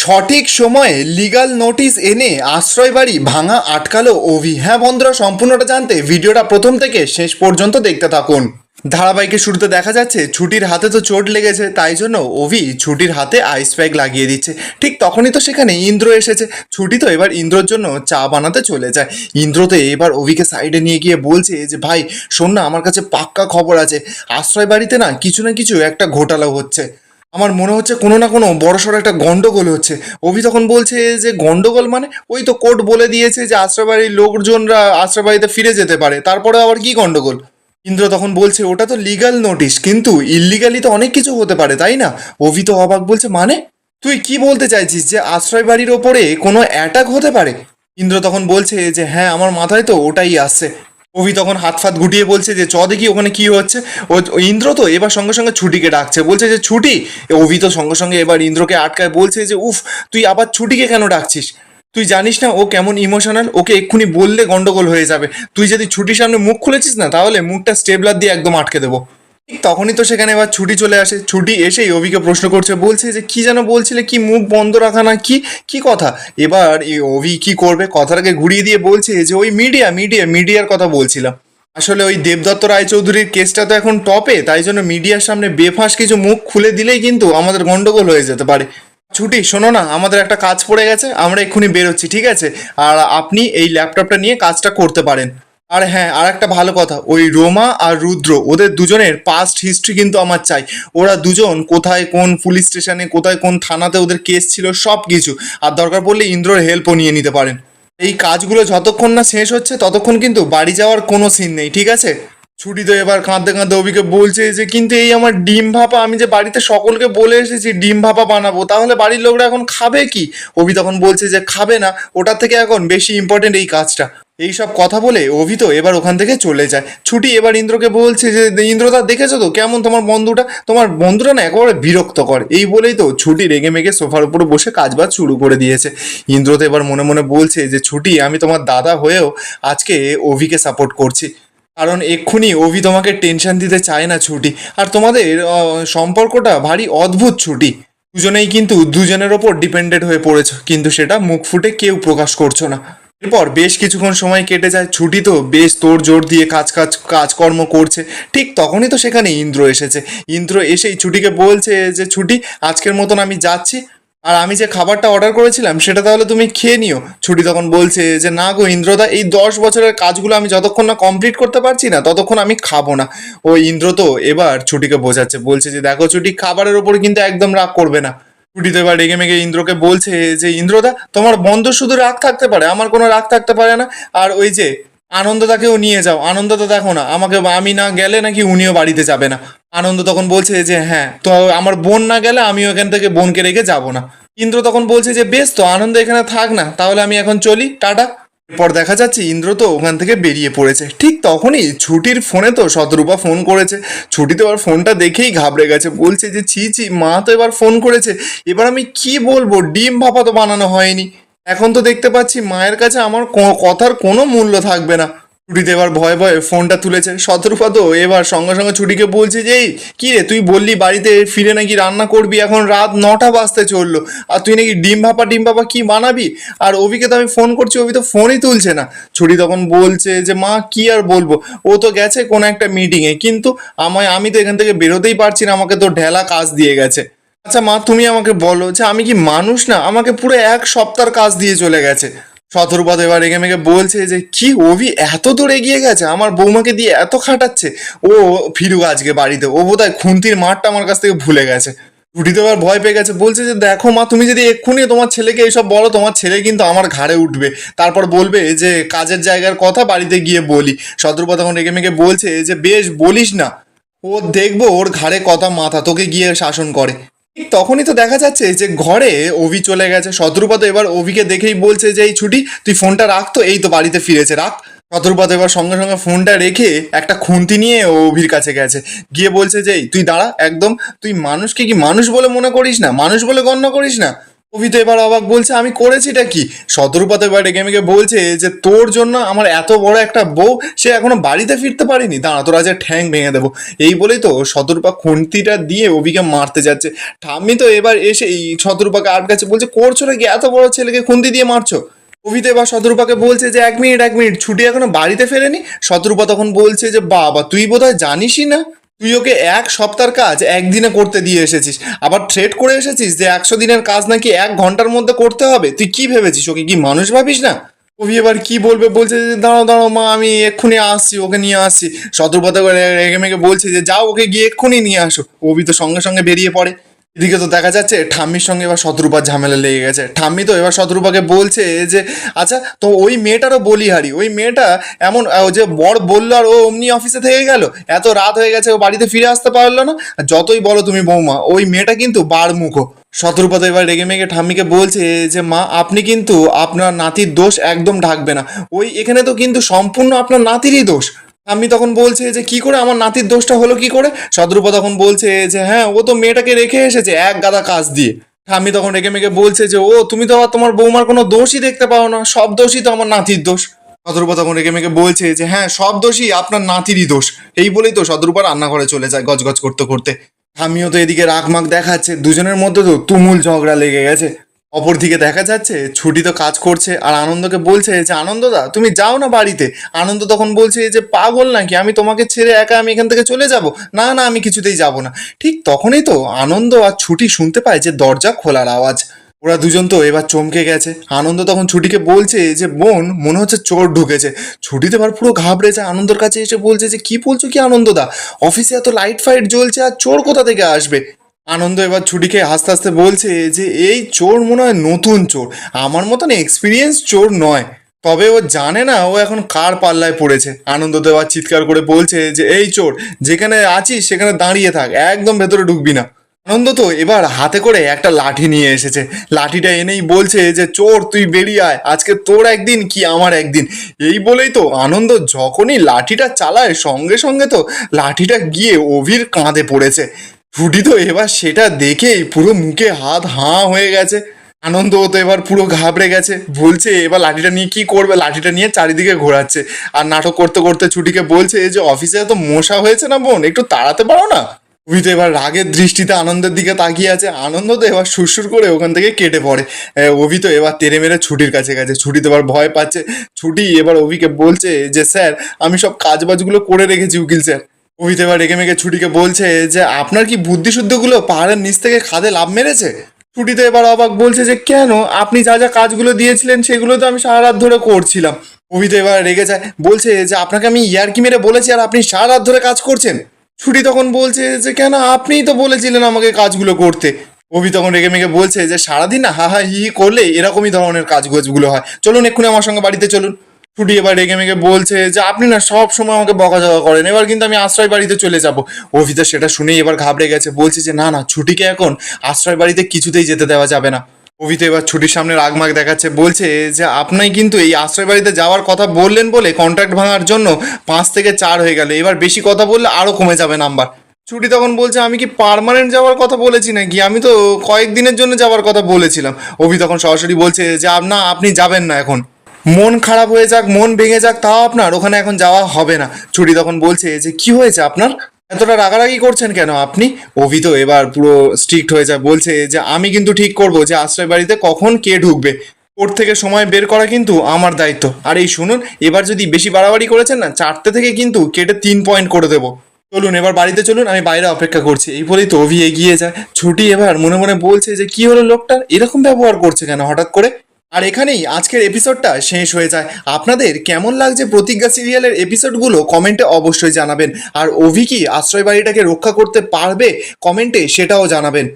সঠিক সময়ে legal notice এনে আশ্রয় বাড়ি ভাঙা আটকালো অভি। হ্যাঁ বন্ধুরা, সম্পূর্ণটা জানতে ভিডিওটা প্রথম থেকে শেষ পর্যন্ত দেখতে থাকুন। ধারাবাহিকের শুরুতে দেখা যাচ্ছে ছুটির হাতে তো চোট লেগেছে, তাই জন্য অভি ছুটির হাতে আইস প্যাক লাগিয়ে দিচ্ছে। ঠিক তখনই তো সেখানে ইন্দ্র এসেছে। ছুটি তো এবার ইন্দ্রর জন্য চা বানাতে চলে যায়। ইন্দ্র তো এবার অভিকে সাইডে নিয়ে গিয়ে বলছে যে ভাই শোন না, আমার কাছে পাক্কা খবর আছে, আশ্রয় বাড়িতে না কিছু একটা ঘোটালা হচ্ছে। আমার মনে হচ্ছে কোনো না কোনো বড়সড় একটা গন্ডগোল হচ্ছে। অভি তখন বলছে যে গন্ডগোল মানে ওই তো কোর্ট বলে দিয়েছে যে আশ্রয়বাড়ির লোকজনরা আশ্রয়বাড়িতে ফিরে যেতে পারে, তারপরে আবার কি গন্ডগোল। ইন্দ্র তখন বলছে ওটা তো লিগ্যাল নোটিশ, কিন্তু ইললিগালি তো অনেক কিছু হতে পারে তাই না। অভি তো অবাক, বলছে মানে তুই কি বলতে চাইছিস যে আশ্রয় বাড়ির ওপরে কোনো অ্যাটাক হতে পারে। ইন্দ্র তখন বলছে যে হ্যাঁ, আমার মাথায় তো ওটাই আসছে। অভি তখন হাত ফাত গুটিয়ে বলছে যে চ দেখি ওখানে কি হচ্ছে। ও ইন্দ্র তো এবার সঙ্গে সঙ্গে ছুটিকে ডাকছে, বলছে যে ছুটি। অভি তো সঙ্গে সঙ্গে এবার ইন্দ্রকে আটকায়, বলছে যে উফ, তুই আবার ছুটিকে কেন ডাকছিস? তুই জানিস না ও কেমন ইমোশনাল, ওকে এক্ষুনি বললে গন্ডগোল হয়ে যাবে। তুই যদি ছুটির সামনে মুখ খুলেছিস না, তাহলে মুখটা স্টেবলার দিয়ে একদম আটকে দেবো। ঠিক তখনই তো সেখানে এবার ছুটি চলে আসে। ছুটি এসেই অভিকে প্রশ্ন করছে, বলছে যে কি যেন বলছিলে, কি মুখ বন্ধ রাখা না কি কি কথা। এবার এই অভি কি করবে, কথাটাকে ঘুরিয়ে দিয়ে বলছে যে ওই মিডিয়ার কথা বলছিলাম। আসলে ওই দেবদত্ত রায়চৌধুরীর কেসটা তো এখন টপে, তাই জন্য মিডিয়ার সামনে বেফাঁস কিছু মুখ খুলে দিলেই কিন্তু আমাদের গন্ডগোল হয়ে যেতে পারে। ছুটি শোনো না, আমাদের একটা কাজ পড়ে গেছে, আমরা এক্ষুনি বেরোচ্ছি, ঠিক আছে? আর আপনি এই ল্যাপটপটা নিয়ে কাজটা করতে পারেন। আর হ্যাঁ, আর একটা ভালো কথা, ওই রোমা আর রুদ্র ওদের দুজনের পাস্ট হিস্ট্রি কিন্তু আমার চাই। ওরা দুজন কোথায় কোন পুলিশ স্টেশনে, কোথায় কোন থানাতে ওদের কেস ছিল, সব কিছু। আর দরকার পড়লে ইন্দ্রর হেল্পও নিয়ে নিতে পারেন। এই কাজগুলো যতক্ষণ না শেষ হচ্ছে ততক্ষণ কিন্তু বাড়ি যাওয়ার কোনো সিন নেই, ঠিক আছে? ছুটি তো এবার কাঁদতে কাঁদতে অভিকে বলছে যে কিন্তু এই আমার ডিম ভাপা, আমি যে বাড়িতে সকলকে বলে এসেছি ডিম ভাপা বানাবো, তাহলে বাড়ির লোকরা এখন খাবে কি? অভি তখন বলছে যে খাবে না, ওটার থেকে এখন বেশি ইম্পর্টেন্ট এই কাজটা। এই সব কথা বলে অভি তো এবার ওখান থেকে চলে যায়। ছুটি এবার ইন্দ্রকে বলছে যে ইন্দ্রদা দেখেছো তো কেমন তোমার বন্ধুটা না একেবারে বিরক্ত করে। এই বলেই তো ছুটি রেগে মেগে সোফার উপরে বসে কাজবাজ শুরু করে দিয়েছে। ইন্দ্র তো এবার মনে মনে বলছে যে ছুটি, আমি তোমার দাদা হয়েও আজকে অভিকে সাপোর্ট করছি, কারণ এক্ষুনি অভি তোমাকে টেনশন দিতে চায় না ছুটি। আর তোমাদের সম্পর্কটা ভারী অদ্ভুত ছুটি। দুজনেই কিন্তু দুজনের ওপর ডিপেন্ডেন্ট হয়ে পড়েছো, কিন্তু সেটা মুখ ফুটে কেউ প্রকাশ করছো না। এরপর বেশ কিছুক্ষণ সময় কেটে যায়। ছুটি তো বেশ তোড় জোর দিয়ে কাজকর্ম করছে। ঠিক তখনই তো সেখানে ইন্দ্র এসেছে। ইন্দ্র এসেই ছুটিকে বলছে যে ছুটি, আজকের মতন আমি যাচ্ছি, আর আমি যে খাবারটা অর্ডার করেছিলাম সেটা তাহলে তুমি খেয়ে নিও। ছুটি তখন বলছে যে না গো ইন্দ্রদা, এই 10 বছরের কাজগুলো আমি যতক্ষণ না কমপ্লিট করতে পারছি না ততক্ষণ আমি খাবো না। ও ইন্দ্র তো এবার ছুটিকে বোঝাচ্ছে, বলছে যে দেখো ছুটি, খাবারের ওপর কিন্তু একদম রাগ করবে না। ছুটি তো এবার রেগে মেগে ইন্দ্রকে বলছে যে ইন্দ্রদা, তোমার বন্ধু শুধু রাগ থাকতে পারে, আমার কোনো রাগ থাকতে পারে না। আর ওই যে আনন্দদাকেও নিয়ে যাও, আনন্দদা দেখো না, আমি না গেলে নাকি উনিও বাড়িতে যাবে না। আনন্দ তখন বলছে যে হ্যাঁ, তো আমার বোন না গেলে আমিও এখান থেকে বোনকে রেখে যাব না। ইন্দ্র তখন বলছে যে বেশ, তো আনন্দ এখানে থাক না, তাহলে আমি এখন চলি, টাটা। এরপর দেখা যাচ্ছে ইন্দ্র তো ওখান থেকে বেরিয়ে পড়েছে। ঠিক তখনই ছুটির ফোনে তো শতরূপা ফোন করেছে। ছুটি তো এবার ফোনটা দেখেই ঘাবড়ে গেছে, বলছে যে ছি ছি, মা তো এবার ফোন করেছে, এবার আমি কি বলবো, ডিম ভাপা তো বানানো হয়নি। এখন তো দেখতে পাচ্ছি মায়ের কাছে আমার কথার কোনো মূল্য থাকবে না। ছুটিতে এবার ভয়ে ভয়ে ফোনটা তুলেছে। শতরূপা তো এবার সঙ্গে সঙ্গে ছুটিকে বলছে যে এই কি রে, তুই বললি বাড়িতে ফিরে নাকি রান্না করবি, এখন রাত 9টা বাজতে চললো, আর তুই নাকি ডিম ভাপা কি বানাবি? আর অভিকে তো আমি ফোন করছি, অভি তো ফোনই তুলছে না। ছুটি তখন বলছে যে মা কি আর বলবো, ও তো গেছে কোনো একটা মিটিংয়ে, কিন্তু আমি তো এখান থেকে বেরোতেই পারছি না, আমাকে তো ঢেলা কাজ দিয়ে গেছে। আচ্ছা মা, তুমি আমাকে বলো যে আমি কি মানুষ না, আমাকে পুরো 1 সপ্তাহের কাজ দিয়ে চলে গেছে। শতরূপা এবার রেগে মেগে বলছে যে কি, অভি এত দূর এগিয়ে গেছে, আমার বৌমাকে দিয়ে এত খাটাচ্ছে। ও ফিরুক আজকে বাড়িতে, ও বোধহয় খুন্তির মাঠটা আমার কাছ থেকে ভুলে গেছে। ছুটি তো এবার ভয় পেয়ে গেছে, বলছে যে দেখো মা, তুমি যদি এক্ষুনি তোমার ছেলেকে এইসব বলো, তোমার ছেলে কিন্তু আমার ঘাড়ে উঠবে, তারপর বলবে যে কাজের জায়গার কথা বাড়িতে গিয়ে বলি। শতরূপা তখন রেগে মেগে বলছে যে বেশ, বলিস না, ও দেখবো ওর ঘাড়ে কথা মাথা, তোকে গিয়ে শাসন করে। ঠিক তখনই তো দেখা যাচ্ছে যে ঘরে অভি চলে গেছে। শতরূপা তো এবার অভিকে দেখেই বলছে যে এই ছুটি, তুই ফোনটা রাখ তো, এই তো বাড়িতে ফিরেছে, রাখ। শতরূপা তো এবার সঙ্গে সঙ্গে ফোনটা রেখে একটা খুন্তি নিয়ে ও অভির কাছে গেছে, গিয়ে বলছে যে এই তুই দাঁড়া একদম, তুই মানুষকে কি মানুষ বলে মনে করিস না, মানুষ বলে গণ্য করিস না? অভি তো এবার অবাক, বলছে আমি করেছিটা কি? শতরূপা তো এবার রেগে মেগে বলছে যে তোর জন্য আমার এত বড় একটা বউ সে এখনো বাড়িতে ফিরতে পারিনি, দাঁড়া তোর আজ ঠ্যাং ভেঙে দেবো। এই বলেই তো শতরূপা খুন্তিটা দিয়ে অভিকে মারতে যাচ্ছে। ঠাম্মি তো এবার এসে এই শতরূপাকে আটকাচ্ছে, বলছে করছো নাকি, এত বড় ছেলেকে খুন্তি দিয়ে মারছো? অভি তো এবার শতরূপাকে বলছে যে এক মিনিট ছুটি এখনো বাড়িতে ফেরেনি। শতরূপা তখন বলছে যে বাবা তুই বোধহয় জানিসই না, তুই ওকে এক সপ্তাহের কাজ একদিনে করতে দিয়ে এসেছিস, আবার থ্রেট করে এসেছিস যে 100 দিনের কাজ নাকি 1 ঘন্টার মধ্যে করতে হবে। তুই কি ভেবেছিস, ওকে কি মানুষ ভাবিস না? অভি এবার কি বলবে, বলছে যে দাঁড়াও দাঁড়াও মা, আমি এক্ষুনি আসছি, ওকে নিয়ে আসছি। শতরূপা তো রেগে মেগে বলছে যে যাও ওকে গিয়ে এক্ষুনি নিয়ে আসো। অভি তো সঙ্গে সঙ্গে বেরিয়ে পড়ে। এদিকে তো দেখা যাচ্ছে ঠাম্মির সঙ্গে এবার শতরূপার ঝামেলা লেগে গেছে। ঠাম্মি তো এবার শতরূপাকে বলছে যে আচ্ছা তো ওই মেয়েটারও বলিহারি, ওই মেয়েটা এমন ও যে বর বললো আর ও অমনি অফিসে থেকে গেল, এত রাত হয়ে গেছে ও বাড়িতে ফিরে আসতে পারলো না। আর যতই বলো তুমি বৌমা, ওই মেয়েটা কিন্তু বারমুখো। শতরূপা তো এবার রেগে মেগে ঠাম্মিকে বলছে যে মা আপনি কিন্তু আপনার নাতির দোষ একদম ঢাকবে না, ওই এখানে তো কিন্তু সম্পূর্ণ আপনার নাতিরই দোষ। আমি তখন বলছে যে কি করে আমার নাতির দোষটা হলো কি করে? শতরূপা তখন বলছে যে হ্যাঁ ও তো মেয়েটাকে রেখে এসেছে এক গাদা কাজ দিয়ে। আমি তখন রেগে মেগে বলছে যে ও তুমি তো আবার তোমার বৌমার কোনো দোষই দেখতে পাও না, সব দোষই তো আমার নাতির দোষ। শতরূপা তখন রেগে মেগে বলছে যে হ্যাঁ সব দোষই আপনার নাতিরই দোষ। এই বলেই তো শতরূপা রান্নাঘরে চলে যায় গজগজ করতে করতে। আমিও তো এদিকে রাগমাগ দেখাচ্ছে, দুজনের মধ্যে তো তুমুল ঝগড়া লেগে গেছে। অপরদিকে দেখা যাচ্ছে ছুটি তো কাজ করছে আর আনন্দকে বলছে যে আনন্দদা তুমি যাও না বাড়িতে। আনন্দ তখন বলছে যে পাগল নাকি, আমি তোমাকে ছেড়ে একা আমি এখান থেকে চলে যাব? না না আমি কিছুতেই যাব না। ঠিক তখনই তো আনন্দ আর ছুটি শুনতে পায় যে দরজা খোলার আওয়াজ। ওরা দুজন তো এবার চমকে গেছে। আনন্দ তখন ছুটিকে বলছে যে বোন মনে হচ্ছে চোর ঢুকেছে। ছুটিতে এবার পুরো ঘাবড়ে যায়, আনন্দর কাছে এসে বলছে যে কি বলছো কি আনন্দদা, অফিসে এত লাইট ফাইট জ্বলছে আর চোর কোথা থেকে আসবে? আনন্দ এবার ছুটিকে হাসতে হাসতে বলছে যে এই চোর মনে হয় নতুন চোর, আমার মতন এক্সপিরিয়েন্স চোর নয়, তবে ও জানে না ও এখন কার পাল্লায় পড়েছে। আনন্দ তো এবার চিৎকার করে বলছে যে এই চোর, যেখানে আছিস সেখানে দাঁড়িয়ে থাক, একদম ভেতরে ঢুকবি না। আনন্দ তো এবার হাতে করে একটা লাঠি নিয়ে এসেছে, লাঠিটা এনেই বলছে যে চোর তুই বেরিয়ে আয়, আজকে তোর একদিন কি আমার একদিন। এই বলেই তো আনন্দ যখনই লাঠিটা চালায় সঙ্গে সঙ্গে তো লাঠিটা গিয়ে অভির কাঁধে পড়েছে। ছুটি তো এবার সেটা দেখেই পুরো মুখে হাত হাঁ হয়ে গেছে। আনন্দ তো এবার পুরো ঘাবড়ে গেছে, বলছে এবার লাঠিটা নিয়ে কি করবে, লাঠিটা নিয়ে চারিদিকে ঘোরাচ্ছে আর নাটক করতে করতে ছুটিকে বলছে যে অফিসে এত মশা হয়েছে না বোন, একটু তাড়াতে পারো না? অভি তো এবার রাগের দৃষ্টিতে আনন্দের দিকে তাকিয়ে আছে। আনন্দ তো এবার সুরসুর করে ওখান থেকে কেটে পড়ে। অভি তো এবার তেড়ে মেরে ছুটির কাছে গেছে, ছুটি তো এবার ভয় পাচ্ছে। ছুটি এবার অভিকে বলছে যে স্যার আমি সব কাজ বাজগুলো করে রেখেছি উকিল স্যার। অভি তো এবার রেগে মেগে ছুটিকে বলছে যে আপনার কি বুদ্ধি শুদ্ধগুলো পাহাড়ের নিচ থেকে খাদে লাভ মেরেছে? ছুটি তো এবার অবাক, বলছে যে কেন, আপনি যা যা কাজগুলো দিয়েছিলেন সেগুলো তো আমি সারা রাত ধরে করছিলাম। অভি তো এবার রেগে যায়, বলছে যে আপনাকে আমি ইয়ার্কি মেরে বলেছি আর আপনি সারা রাত ধরে কাজ করছেন। ছুটি তখন বলছে যে কেন, আপনিই তো বলেছিলেন আমাকে কাজগুলো করতে। অভি তখন রেগে মেগে বলছে যে সারাদিন না হা হা হি হি করলে এরকমই ধরনের কাজগুলো হয়, চলুন এক্ষুনি আমার সঙ্গে বাড়িতে চলুন। ছুটি এবার রেগে মেগে বলছে যে আপনি না সব সময় আমাকে বকাঝকা করেন, এবার কিন্তু আমি আশ্রয় বাড়িতে চলে যাব। অভি তো সেটা শুনেই এবার ঘাবড়ে গেছে, বলছে যে না না ছুটিকে এখন আশ্রয় বাড়িতে কিছুতেই যেতে দেওয়া যাবে না। অভি তো এবার ছুটির সামনে রাগমাগ দেখাচ্ছে, বলছে যে আপনি কিন্তু এই আশ্রয় বাড়িতে যাওয়ার কথা বললেন বলে কন্ট্রাক্ট ভাঙার জন্য 5 থেকে 4 হয়ে গেল, এবার বেশি কথা বললে আরো কমে যাবে নাম্বার। ছুটি তখন বলছে আমি কি পার্মানেন্ট যাওয়ার কথা বলেছি নাকি, আমি তো কয়েকদিনের জন্য যাওয়ার কথা বলেছিলাম। অভি তখন সরাসরি বলছে যে না আপনি যাবেন না, এখন মন খারাপ হয়ে যাক মন ভেঙে যাক তাও আপনার ওখানে এখন যাওয়া হবে না। ছুটি তখন বলছে যে কি হয়েছে আপনার, এতটা রাগারাগি করছেন কেন আপনি? অভি তো এবার পুরো স্ট্রিক্ট হয়ে যায়, বলছে যে আমি কিন্তু ঠিক করব যে আশ্রয় বাড়িতে কখন কে ঢুকবে, ওর থেকে সময় বের করা কিন্তু আমার দায়িত্ব। আর এই শুনুন, এবার যদি বেশি বাড়াবাড়ি করেছেন না 4টে থেকে কিন্তু কেটে 3 পয়েন্ট করে দেবো। চলুন এবার বাড়িতে চলুন, আমি বাইরে অপেক্ষা করছি। এই বলেই তো অভি এগিয়ে যায়। ছুটি এবার মনে মনে বলছে যে কি হলো লোকটার, এরকম ব্যবহার করছে কেন হঠাৎ করে। আর এখানেই আজকের এপিসোডটা শেষ হয়ে যায়। আপনাদের কেমন লাগছে প্রতিজ্ঞা সিরিয়ালের এপিসোডগুলো কমেন্টে অবশ্যই জানাবেন। আর অভি কি আশ্রয় বাড়িটাকে রক্ষা করতে পারবে কমেন্টে সেটাও জানাবেন।